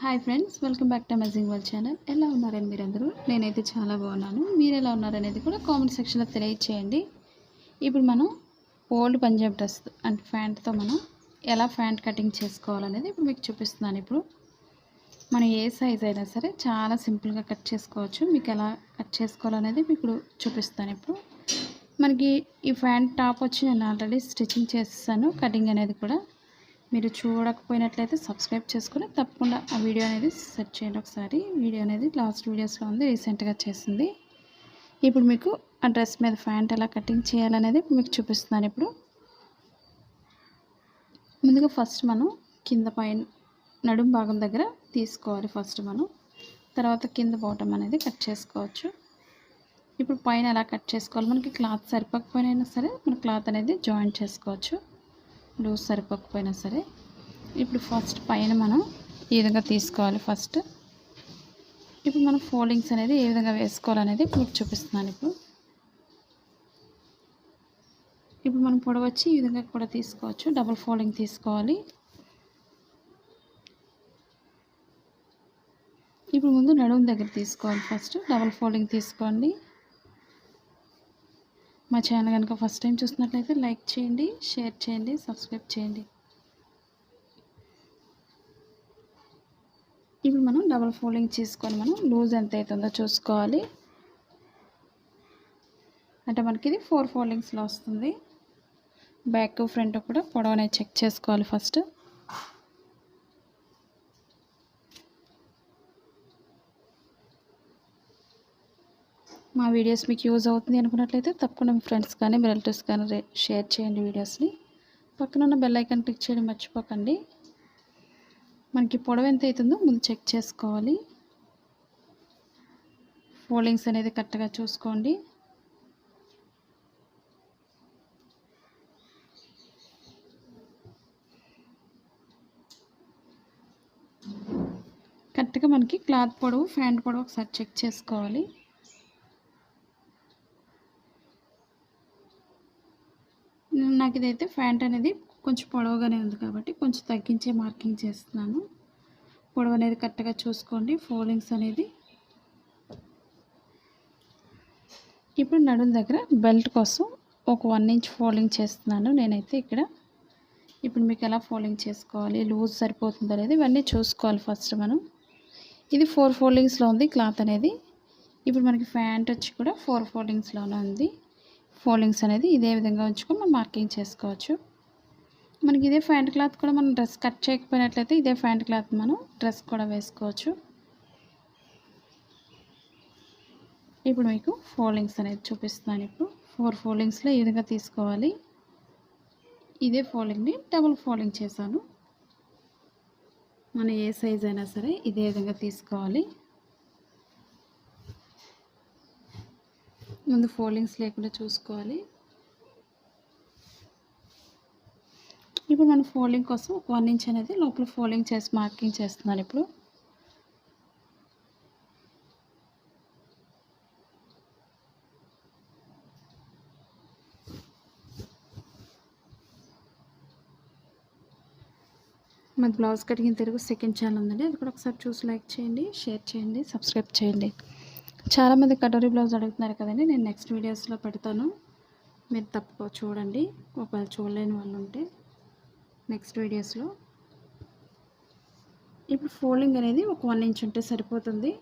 Hi friends, welcome back to amazing world channel. ఎలా ఉన్నారని మీరందరూ? నేనైతే చాలా బాగున్నాను. మీరు ఎలా ఉన్నారనేది కూడా కామెంట్ సెక్షన్లో తెలియచేయండి. ఇప్పుడు మనం ఓల్డ్ పంజాబ్ డ్రెస్ అండ్ ప్యాంట్తో మనం ఎలా ప్యాంట్ కటింగ్ చేసుకోవాలనేది ఇప్పుడు మీకు చూపిస్తున్నాను. ఇప్పుడు మనం ఏ సైజ్ అయినా సరే చాలా సింపుల్గా కట్ చేసుకోవచ్చు. మీకు ఎలా కట్ చేసుకోవాలనేది మీకు చూపిస్తాను. ఇప్పుడు మనకి ఈ ప్యాంట్ టాప్ వచ్చి నేను ఆల్రెడీ స్టిచ్చింగ్ చేస్తాను. కటింగ్ అనేది కూడా మీరు చూడకపోయినట్లయితే సబ్స్క్రైబ్ చేసుకొని తప్పకుండా ఆ వీడియో అనేది సెర్చ్ చేయండి. ఒకసారి వీడియో అనేది లాస్ట్ వీడియోస్లో ఉంది, రీసెంట్గా చేసింది. ఇప్పుడు మీకు ఆ డ్రెస్ మీద ప్యాంట్ ఎలా కటింగ్ చేయాలనేది మీకు చూపిస్తున్నాను. ఇప్పుడు ముందుగా ఫస్ట్ మనం కింద పైన నడుం భాగం దగ్గర తీసుకోవాలి. ఫస్ట్ మనం తర్వాత కింద బాటమ్ అనేది కట్ చేసుకోవచ్చు. ఇప్పుడు పైన ఎలా కట్ చేసుకోవాలి, మనకి క్లాత్ సరిపోకపోయినా సరే మన క్లాత్ అనేది జాయింట్ చేసుకోవచ్చు, లూజ్ సరిపోకపోయినా సరే. ఇప్పుడు ఫస్ట్ పైన మనం ఈ విధంగా తీసుకోవాలి. ఫస్ట్ ఇప్పుడు మనం ఫోల్డింగ్స్ అనేది ఏ విధంగా వేసుకోవాలనేది మీకు చూపిస్తున్నాను. ఇప్పుడు మనం పొడవు వచ్చి ఈ విధంగా కూడా తీసుకోవచ్చు. డబుల్ ఫోల్డింగ్ తీసుకోవాలి. ఇప్పుడు ముందు నడుము దగ్గర తీసుకోవాలి. ఫస్ట్ డబుల్ ఫోల్డింగ్ తీసుకోండి. మా ఛానల్ కనుక ఫస్ట్ టైం చూసినట్లయితే లైక్ చేయండి, షేర్ చేయండి, సబ్స్క్రైబ్ చేయండి. ఇప్పుడు మనం డబుల్ ఫోల్డింగ్ చేసుకొని మనం లూజ్ ఎంత అవుతుందో చూసుకోవాలి. అంటే మనకి ఇది 4 ఫోల్డింగ్స్లో వస్తుంది. బ్యాక్ ఫ్రంట్ కూడా పొడవు అనేది చెక్ చేసుకోవాలి. ఫస్ట్ మా వీడియోస్ మీకు యూజ్ అవుతుంది అనుకున్నట్లయితే తప్పకుండా మీ ఫ్రెండ్స్ కానీ మీ రిలేటివ్స్ కానీ షేర్ చేయండి వీడియోస్ని. పక్కన ఉన్న బెల్ ఐకాన్ క్లిక్ చేయడం మర్చిపోకండి. మనకి పొడవు ఎంత అవుతుందో ముందు చెక్ చేసుకోవాలి. ఫోల్డింగ్స్ అనేది కరెక్ట్గా చూసుకోండి. కరెక్ట్గా మనకి క్లాత్ పొడవు ప్యాంట్ పొడవు ఒకసారి చెక్ చేసుకోవాలి. నాకు ఇదైతే ప్యాంట్ అనేది కొంచెం పొడవుగానే ఉంది కాబట్టి కొంచెం తగ్గించే మార్కింగ్ చేస్తున్నాను. పొడవు అనేది కరెక్ట్గా చూసుకోండి. ఫోల్డింగ్స్ అనేది ఇప్పుడు నడుం దగ్గర బెల్ట్ కోసం ఒక 1 ఇంచ్ ఫోల్డింగ్ చేస్తున్నాను నేనైతే ఇక్కడ. ఇప్పుడు మీకు ఎలా ఫోల్డింగ్ చేసుకోవాలి, లూజ్ సరిపోతుందో అనేది ఇవన్నీ చూసుకోవాలి. ఫస్ట్ మనం ఇది 4 ఫోల్డింగ్స్లో ఉంది క్లాత్ అనేది. ఇప్పుడు మనకి ప్యాంట్ వచ్చి కూడా 4 ఫోల్డింగ్స్లోనే ఉంది. ఫోల్డింగ్స్ అనేది ఇదే విధంగా ఉంచుకొని మనం మార్కింగ్ చేసుకోవచ్చు. మనకి ఇదే ప్యాంట్ క్లాత్ కూడా మనం డ్రెస్ కట్ చేయకపోయినట్లయితే ఇదే ప్యాంట్ క్లాత్ మనం డ్రెస్ కూడా వేసుకోవచ్చు. ఇప్పుడు మీకు ఫోల్డింగ్స్ అనేది చూపిస్తున్నాను. ఇప్పుడు 4 ఫోల్డింగ్స్లో ఈ విధంగా తీసుకోవాలి. ఇదే ఫోల్డింగ్ని డబుల్ ఫోల్డింగ్ చేశాను. మనం ఏ సైజ్ అయినా సరే ఇదే విధంగా తీసుకోవాలి. ముందు ఫోల్డింగ్స్ లేకుండా చూసుకోవాలి. ఇప్పుడు మనం ఫోల్డింగ్ కోసం 1 ఇంచ్ అనేది లోపల ఫోల్డింగ్ చేసి మార్కింగ్ చేస్తున్నాను. ఇప్పుడు మా blouse cutting Telugu second channel ఉందండి, అది కూడా ఒకసారి చూసి లైక్ చేయండి, షేర్ చేయండి, సబ్స్క్రైబ్ చేయండి. చాలామంది కటోరీ బ్లౌజ్ అడుగుతున్నారు కదండి, నేను నెక్స్ట్ వీడియోస్లో పెడతాను. మీరు తప్పక చూడండి. ఒకవేళ చూడలేని వాళ్ళు ఉంటే నెక్స్ట్ వీడియోస్లో. ఇప్పుడు ఫోల్డింగ్ అనేది ఒక 1 ఇంచ్ ఉంటే సరిపోతుంది.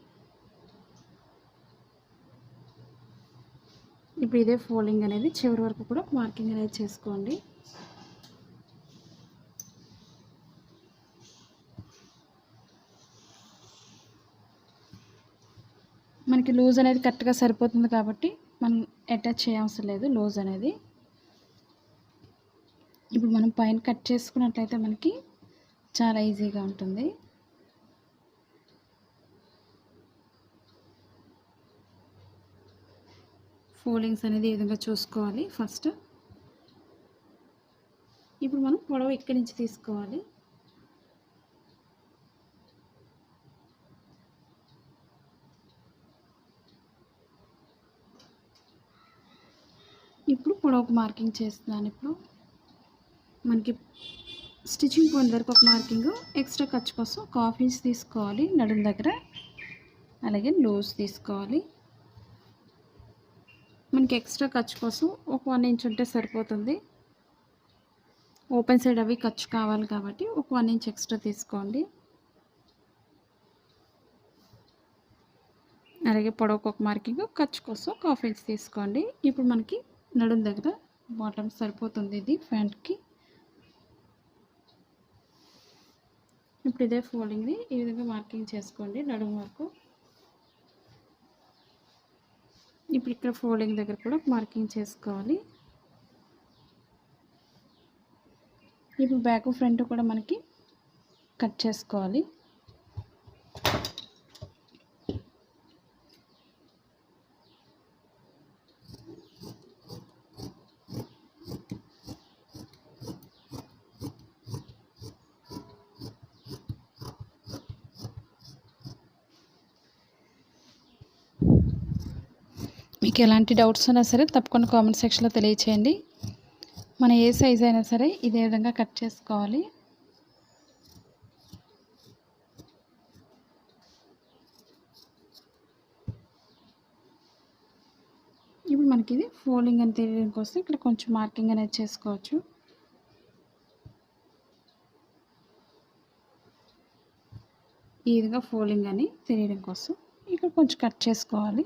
ఇప్పుడు ఇదే ఫోల్డింగ్ అనేది చివరి వరకు కూడా మార్కింగ్ అనేది చేసుకోండి. మనకి లూజ్ అనేది కరెక్ట్గా సరిపోతుంది కాబట్టి మనం అటాచ్ చేయవసరం లేదు లూజ్ అనేది. ఇప్పుడు మనం పైన కట్ చేసుకున్నట్లయితే మనకి చాలా ఈజీగా ఉంటుంది. ఫోల్డింగ్స్ అనేది ఈ విధంగా చూసుకోవాలి. ఫస్ట్ ఇప్పుడు మనం పొడవు ఇక్కడి నుంచి తీసుకోవాలి. ఇప్పుడు పొడవుకు మార్కింగ్ చేస్తున్నాను. ఇప్పుడు మనకి స్టిచ్చింగ్ పాయింట్ దగ్గర ఒక మార్కింగ్, ఎక్స్ట్రా ఖర్చు కోసం ఒక హాఫ్ ఇంచ్ తీసుకోవాలి నడుము దగ్గర. అలాగే లూజ్ తీసుకోవాలి. మనకి ఎక్స్ట్రా ఖర్చు కోసం ఒక 1 ఇంచ్ ఉంటే సరిపోతుంది. ఓపెన్ సైడ్ అవి ఖర్చు కావాలి కాబట్టి ఒక 1 ఇంచ్ ఎక్స్ట్రా తీసుకోండి. అలాగే పొడవుకు ఒక మార్కింగ్, ఖర్చు కోసం ఒక హాఫ్ ఇంచ్ తీసుకోండి. ఇప్పుడు మనకి నడుము దగ్గర బాటమ్ సరిపోతుంది ఇది ప్యాంట్కి. ఇప్పుడు ఇదే ఫోల్డింగ్ని ఈ విధంగా మార్కింగ్ చేసుకోండి నడుము వరకు. ఇప్పుడు ఇక్కడ ఫోల్డింగ్ దగ్గర కూడా మార్కింగ్ చేసుకోవాలి. ఇప్పుడు బ్యాక్ ఫ్రంట్ కూడా మనకి కట్ చేసుకోవాలి. మీకు ఎలాంటి డౌట్స్ ఉన్నా సరే తప్పకుండా కామెంట్ సెక్షన్లో తెలియచేయండి. మన ఏ సైజ్ అయినా సరే ఇదే విధంగా కట్ చేసుకోవాలి. ఇప్పుడు మనకి ఇది ఫోల్డింగ్ అని తెలియడం కోసం ఇక్కడ కొంచెం మార్కింగ్ అనేది చేసుకోవచ్చు. ఈ విధంగా ఫోల్డింగ్ అని తెలియడం కోసం ఇక్కడ కొంచెం కట్ చేసుకోవాలి.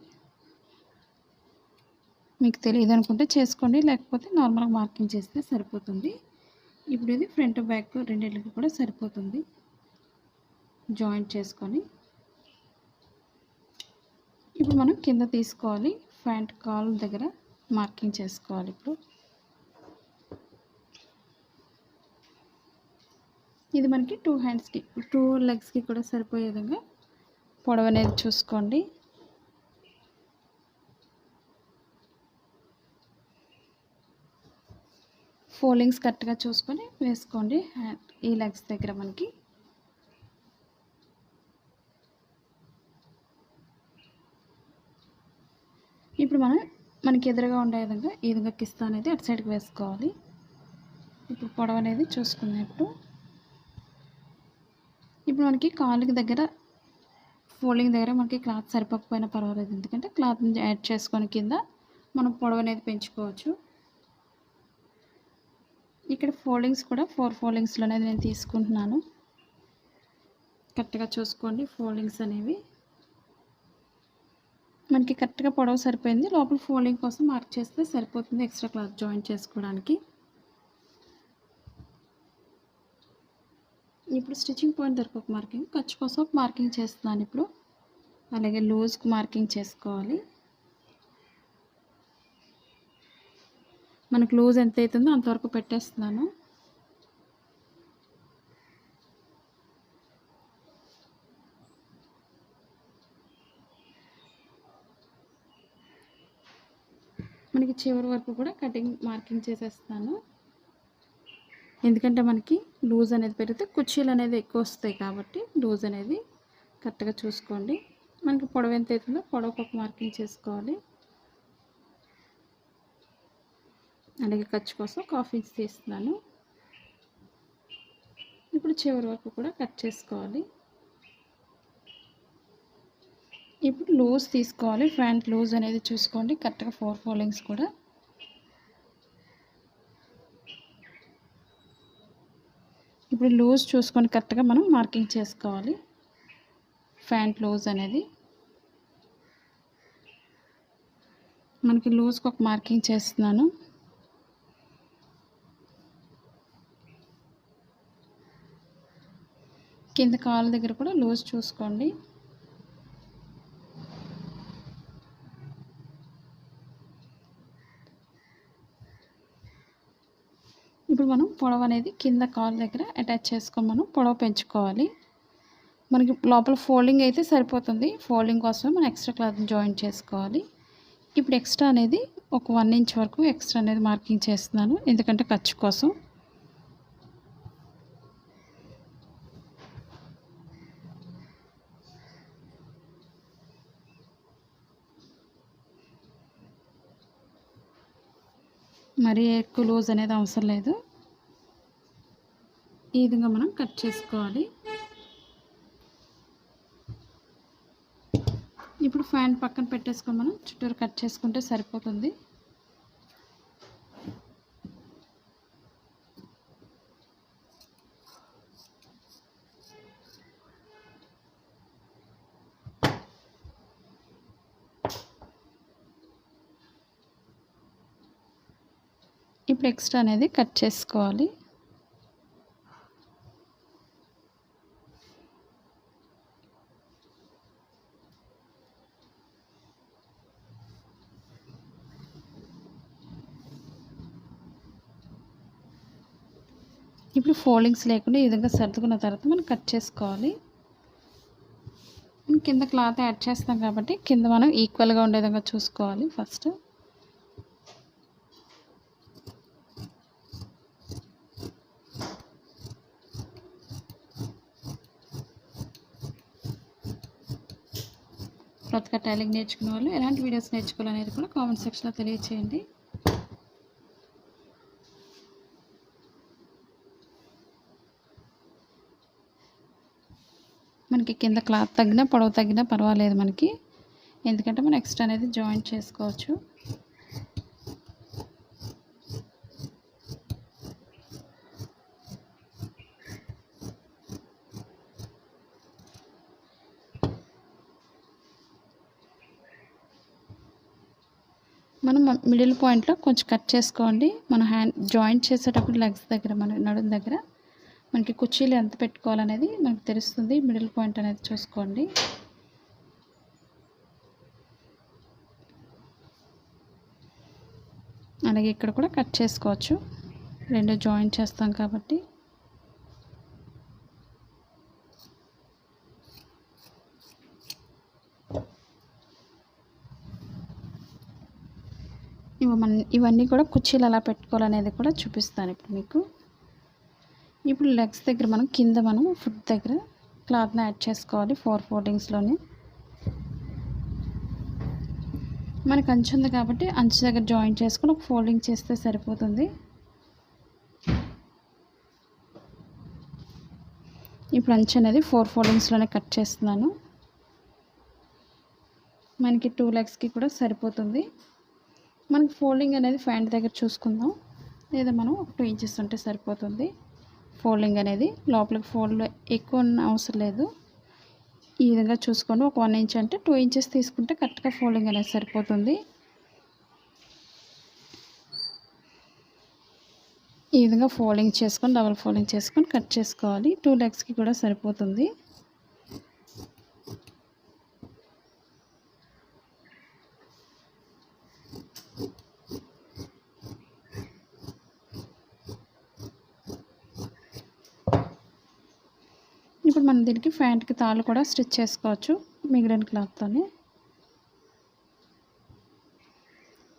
మీకు తెలియదు అనుకుంటే చేసుకోండి, లేకపోతే నార్మల్గా మార్కింగ్ చేస్తే సరిపోతుంది. ఇప్పుడు ఇది ఫ్రంట్ బ్యాక్ రెండింటికి కూడా సరిపోతుంది. జాయింట్ చేసుకొని ఇప్పుడు మనం కింద తీసుకోవాలి. ప్యాంట్ కాల్ దగ్గర మార్కింగ్ చేసుకోవాలి. ఇప్పుడు ఇది మనకి 2 హ్యాండ్స్కి 2 లెగ్స్కి కూడా సరిపోయే విధంగా పొడవు అనేది చూసుకోండి. ఫోల్డింగ్స్ కరెక్ట్గా చూసుకొని వేసుకోండి ఈ లెగ్స్ దగ్గర మనకి. ఇప్పుడు మనకి ఎదురుగా ఉండే విధంగా ఈ విధంగా కిస్తా అనేది అటు సైడ్కి వేసుకోవాలి. ఇప్పుడు పొడవు అనేది చూసుకున్నప్పుడు ఇప్పుడు మనకి కాలుకి దగ్గర ఫోల్డింగ్ దగ్గర మనకి క్లాత్ సరిపోకపోయినా పర్వాలేదు, ఎందుకంటే క్లాత్ని యాడ్ చేసుకొని కింద మనం పొడవు అనేది పెంచుకోవచ్చు. ఇక్కడ ఫోల్డింగ్స్ కూడా 4 ఫోల్డింగ్స్లో అనేది నేను తీసుకుంటున్నాను. కరెక్ట్గా చూసుకోండి. ఫోల్డింగ్స్ అనేవి మనకి కరెక్ట్గా పొడవు సరిపోయింది. లోపల ఫోల్డింగ్ కోసం మార్క్ చేస్తే సరిపోతుంది ఎక్స్ట్రా క్లాత్ జాయిన్ చేసుకోవడానికి. ఇప్పుడు స్టిచ్చింగ్ పాయింట్ దగ్గర ఒక మార్కింగ్, ఖర్చు కోసం ఒక మార్కింగ్ చేస్తున్నాను ఇప్పుడు. అలాగే లూజ్కి మార్కింగ్ చేసుకోవాలి. మనకు లూజ్ ఎంత అవుతుందో అంతవరకు పెట్టేస్తున్నాను. మనకి చివరి వరకు కూడా కటింగ్ మార్కింగ్ చేసేస్తాను, ఎందుకంటే మనకి లూజ్ అనేది పెరిగితే కుర్చీలు అనేది ఎక్కువ వస్తాయి కాబట్టి లూజ్ అనేది కరెక్ట్గా చూసుకోండి. మనకి పొడవు ఎంత అవుతుందో పొడవుకు ఒక మార్కింగ్ చేసుకోవాలి. అలాగే ఖర్చు కోసం ఒక హాఫ్ ఇంచ్ తీస్తున్నాను. ఇప్పుడు చివరి వరకు కూడా కట్ చేసుకోవాలి. ఇప్పుడు లూజ్ తీసుకోవాలి. ఫ్రంట్ లూజ్ అనేది చూసుకోండి కరెక్ట్గా 4 ఫోల్డింగ్స్ కూడా. ఇప్పుడు లూజ్ చూసుకొని కరెక్ట్గా మనం మార్కింగ్ చేసుకోవాలి. ఫ్రంట్ లూజ్ అనేది మనకి లూజ్కి ఒక మార్కింగ్ చేస్తున్నాను. కింద కాలు దగ్గర కూడా లూజ్ చూసుకోండి. ఇప్పుడు మనం పొడవు అనేది కింద కాలు దగ్గర అటాచ్ చేసుకొని మనం పొడవు పెంచుకోవాలి. మనకి లోపల ఫోల్డింగ్ అయితే సరిపోతుంది. ఫోల్డింగ్ కోసం మనం ఎక్స్ట్రా క్లాత్ జాయిన్ చేసుకోవాలి. ఇప్పుడు ఎక్స్ట్రా అనేది ఒక 1 ఇంచ్ వరకు ఎక్స్ట్రా అనేది మార్కింగ్ చేస్తున్నాను, ఎందుకంటే ఖర్చు కోసం. మరీ ఎక్కువ లూజ్ అనేది అవసరం లేదు. ఈ విధంగా మనం కట్ చేసుకోవాలి. ఇప్పుడు ఫ్యాన్ పక్కన పెట్టేసుకొని మనం చుట్టూరు కట్ చేసుకుంటే సరిపోతుంది. ఇప్పుడు ఎక్స్ట్రా అనేది కట్ చేసుకోవాలి. ఇప్పుడు ఫోల్డింగ్స్ లేకుండా ఈ విధంగా సర్దుకున్న తర్వాత మనం కట్ చేసుకోవాలి. కింద క్లాత్ యాడ్ చేస్తాం కాబట్టి కింద మనం ఈక్వల్గా ఉండే విధంగా చూసుకోవాలి. ఫస్ట్ కొత్తగా టైలింగ్ నేర్చుకునే వాళ్ళు ఎలాంటి వీడియోస్ నేర్చుకోవాలనేది కూడా కామెంట్ సెక్షన్లో తెలియచేయండి. మనకి కింద క్లాత్ తగ్గినా పొడవు తగ్గినా పర్వాలేదు మనకి, ఎందుకంటే మనం ఎక్స్ట్రా అనేది జాయింట్ చేసుకోవచ్చు. మనం మిడిల్ పాయింట్లో కొంచెం కట్ చేసుకోండి. మనం హ్యాండ్ జాయింట్ చేసేటప్పుడు లెగ్స్ దగ్గర మన నడుం దగ్గర మనకి కుర్చీలు ఎంత పెట్టుకోవాలనేది మనకు తెలుస్తుంది. మిడిల్ పాయింట్ అనేది చూసుకోండి. అలాగే ఇక్కడ కూడా కట్ చేసుకోవచ్చు, రెండు జాయింట్ చేస్తాం కాబట్టి. ఇవన్నీ కూడా కుర్చీలు ఎలా పెట్టుకోవాలనేది కూడా చూపిస్తాను ఇప్పుడు మీకు. ఇప్పుడు లెగ్స్ దగ్గర మనం కింద ఫుట్ దగ్గర క్లాత్ని యాడ్ చేసుకోవాలి. 4 ఫోల్డింగ్స్లోని మనకు అంచు ఉంది కాబట్టి అంచు దగ్గర జాయింట్ చేసుకొని ఒక ఫోల్డింగ్ చేస్తే సరిపోతుంది. ఇప్పుడు అంచు అనేది 4 ఫోల్డింగ్స్లోనే కట్ చేస్తున్నాను. మనకి 2 లెగ్స్కి కూడా సరిపోతుంది. మనకి ఫోల్డింగ్ అనేది ఫ్యాంట్ దగ్గర చూసుకుందాం, లేదా మనం 2 ఇంచెస్ ఉంటే సరిపోతుంది. ఫోల్డింగ్ అనేది లోపలికి ఫోల్డ్ ఎక్కువ అవసరం లేదు. ఈ విధంగా చూసుకోండి. ఒక 1 ఇంచ్ అంటే 2 ఇంచెస్ తీసుకుంటే కరెక్ట్గా ఫోల్డింగ్ అనేది సరిపోతుంది. ఈ విధంగా ఫోల్డింగ్ చేసుకొని డబుల్ ఫోల్డింగ్ చేసుకొని కట్ చేసుకోవాలి. 2 లెగ్స్కి కూడా సరిపోతుంది. ఇప్పుడు మనం దీనికి ప్యాంట్కి తాళ్ళు కూడా స్టిచ్ చేసుకోవచ్చు మిగిలిన క్లాత్తోనే.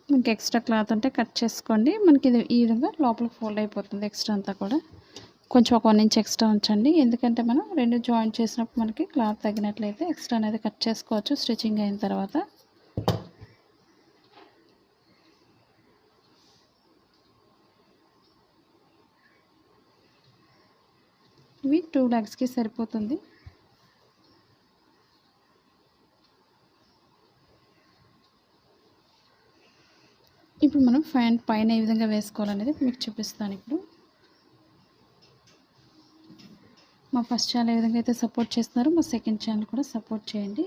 మనకి ఎక్స్ట్రా క్లాత్ ఉంటే కట్ చేసుకోండి. మనకి ఇది ఈ విధంగా లోపలికి ఫోల్డ్ అయిపోతుంది. ఎక్స్ట్రా అంతా కూడా కొంచెం ఒక 1 ఇంచ్ ఎక్స్ట్రా ఉంచండి, ఎందుకంటే మనం రెండు జాయింట్ చేసినప్పుడు మనకి క్లాత్ తగ్గినట్లయితే ఎక్స్ట్రా అనేది కట్ చేసుకోవచ్చు స్టిచ్చింగ్ అయిన తర్వాత. ఇవి 2 లెగ్స్కి సరిపోతుంది. ఇప్పుడు మనం ప్యాంట్ పైన ఏ విధంగా వేసుకోవాలనేది మీకు చూపిస్తాను. ఇప్పుడు మా ఫస్ట్ ఛానల్ ఏ విధంగా అయితే సపోర్ట్ చేస్తున్నారో మా సెకండ్ ఛానల్ కూడా సపోర్ట్ చేయండి.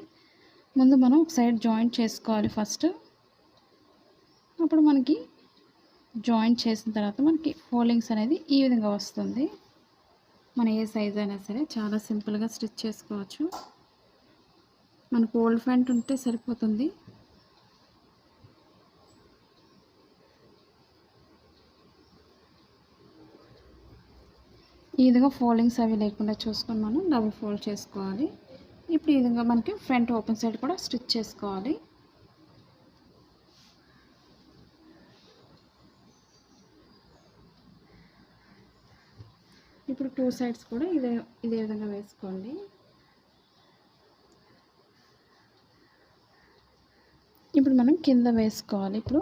ముందు మనం ఒక సైడ్ జాయింట్ చేసుకోవాలి ఫస్ట్. అప్పుడు మనకి జాయింట్ చేసిన తర్వాత మనకి ఫోల్డింగ్స్ అనేది ఈ విధంగా వస్తుంది. మన ఏ సైజ్ అయినా సరే చాలా సింపుల్గా స్టిచ్ చేసుకోవచ్చు. మనకు ఓల్డ్ ప్యాంట్ ఉంటే సరిపోతుంది. ఈ విధంగా ఫోల్డింగ్స్ అవి లేకుండా చూసుకొని మనం డబుల్ ఫోల్డ్ చేసుకోవాలి. ఇప్పుడు ఈ విధంగా మనకి ఫ్రంట్ ఓపెన్ సైడ్ కూడా స్టిచ్ చేసుకోవాలి. ఇప్పుడు 2 సైడ్స్ కూడా ఇదే విధంగా వేసుకోండి. ఇప్పుడు మనం కింద వేసుకోవాలి. ఇప్పుడు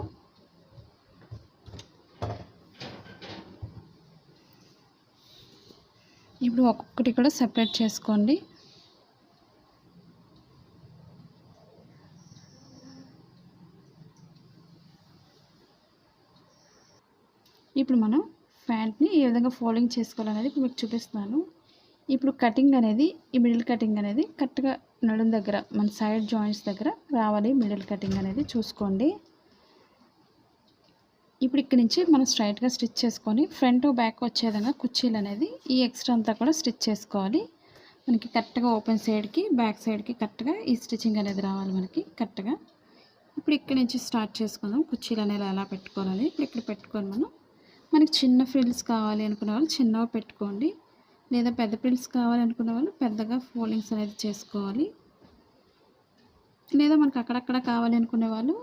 ఇప్పుడు ఒక్కొక్కటి కూడా సెపరేట్ చేసుకోండి. ఇప్పుడు మనం ప్యాంట్ని ఏ విధంగా ఫోల్డింగ్ చేసుకోవాలనేది ఇప్పుడు మీకు చూపిస్తున్నాను. ఇప్పుడు కటింగ్ అనేది, ఈ మిడిల్ కటింగ్ అనేది కరెక్ట్గా నడుం దగ్గర మన సైడ్ జాయింట్స్ దగ్గర రావాలి. మిడిల్ కటింగ్ అనేది చూసుకోండి. ఇప్పుడు ఇక్కడ నుంచి మనం స్ట్రైట్గా స్టిచ్ చేసుకొని ఫ్రంట్ బ్యాక్ వచ్చే విధంగా కుర్చీలు అనేది ఈ ఎక్స్ట్రా అంతా కూడా స్టిచ్ చేసుకోవాలి. మనకి కరెక్ట్గా ఓపెన్ సైడ్కి బ్యాక్ సైడ్కి కరెక్ట్గా ఈ స్టిచ్చింగ్ అనేది రావాలి మనకి కరెక్ట్గా. ఇప్పుడు ఇక్కడ నుంచి స్టార్ట్ చేసుకుందాం. కుర్చీలు అనేది ఎలా పెట్టుకోవాలని ఇప్పుడు ఇక్కడ పెట్టుకొని మనకి చిన్న ఫ్రిల్స్ కావాలి అనుకునే వాళ్ళు చిన్నగా పెట్టుకోండి, లేదా పెద్ద ఫ్రిల్స్ కావాలి అనుకునే వాళ్ళు పెద్దగా ఫోల్డింగ్స్ అనేది చేసుకోవాలి. లేదా మనకు అక్కడక్కడ కావాలి అనుకునే వాళ్ళు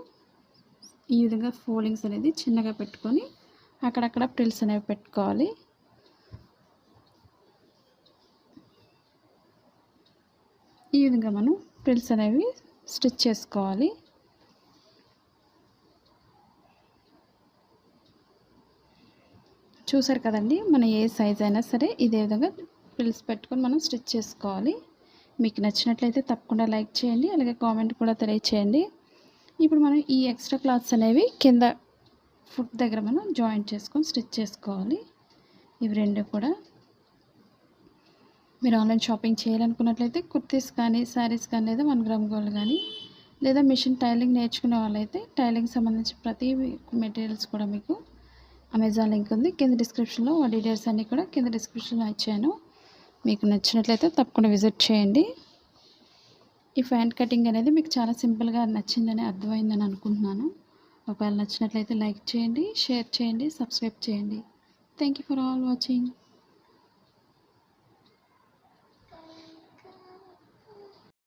ఈ విధంగా ఫోల్డింగ్స్ అనేది చిన్నగా పెట్టుకొని అక్కడక్కడ ఫ్రిల్స్ అనేవి పెట్టుకోవాలి. ఈ విధంగా మనం ఫ్రిల్స్ అనేవి స్టిచ్ చేసుకోవాలి. చూసారు కదండి, మన ఏ సైజ్ అయినా సరే ఇదే విధంగా ఫ్రిల్స్ పెట్టుకొని మనం స్టిచ్ చేసుకోవాలి. మీకు నచ్చినట్లయితే తప్పకుండా లైక్ చేయండి, అలాగే కామెంట్ కూడా తెలియచేయండి. ఇప్పుడు మనం ఈ ఎక్స్ట్రా క్లాత్స్ అనేవి కింద ఫుట్ దగ్గర మనం జాయింట్ చేసుకొని స్టిచ్ చేసుకోవాలి. ఇవి రెండు కూడా మీరు ఆన్లైన్ షాపింగ్ చేయాలనుకున్నట్లయితే కుర్తీస్ కానీ, శారీస్ కానీ, లేదా 1 గ్రామ్ గోల్డ్ కానీ, లేదా మిషన్ టైలింగ్ నేర్చుకునే వాళ్ళైతే టైలింగ్ సంబంధించి ప్రతి మెటీరియల్స్ కూడా మీకు అమెజాన్ లింక్ ఉంది కింద డిస్క్రిప్షన్లో. ఆ డీటెయిల్స్ అన్నీ కూడా కింద డిస్క్రిప్షన్లో ఇచ్చాను. మీకు నచ్చినట్లయితే తప్పకుండా విజిట్ చేయండి. ఈ ప్యాంట్ కటింగ్ అనేది మీకు చాలా సింపుల్గా నచ్చిందని అర్థమైందని అనుకుంటున్నాను. ఒకవేళ నచ్చినట్లయితే లైక్ చేయండి, షేర్ చేయండి, సబ్స్క్రైబ్ చేయండి. Thank you for all watching.